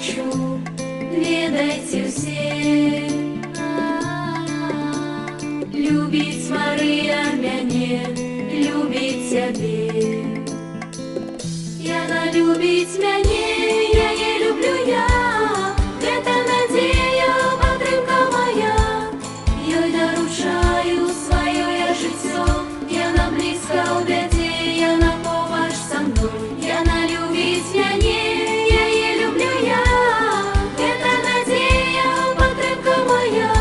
хочу, ведайте все. Любить Мария мяне, любить цябе. Яна любить мяне, яе люблю я. Гэта надзея, падтрымка моя. Ёй даручаю сваё я жыццё. Яна блізка ў бядзе, яна побач са мной. Яна любіць мяне, яе люблю я. Гэта надзея, падтрымка моя.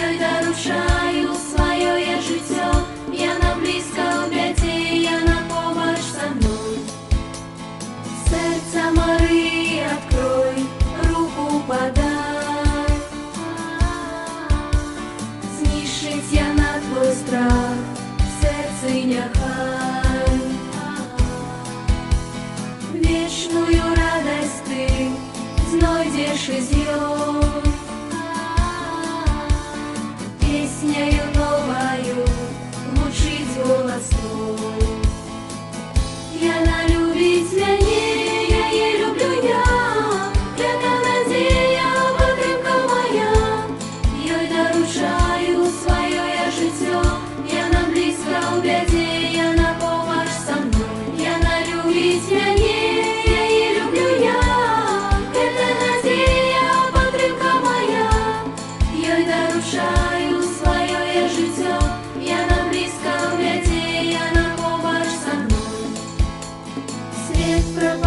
Ёй даручаю сваё я жыццё. Яна блізка ў бядзе, яна побач са мной. Сердце Марии открой, руку подай. Знішить я на твой страх, сердце няхай. Вечную радость ты знойдешь из ёй. Песнею новою гучить голос твой. Яна любить мяне, яе люблю я. Гэта надзея, падтрымка моя. Ёй даручаю сваё я жыццё. Яна блізка ў бядзе, яна побач са мной. Яна любіць мяне, яе люблю я. Гэта надзея, падтрымка моя. Ёй даручаю сваё я жыццё. Яна блізка ў бядзе, яна побач са мной. Свет пропал.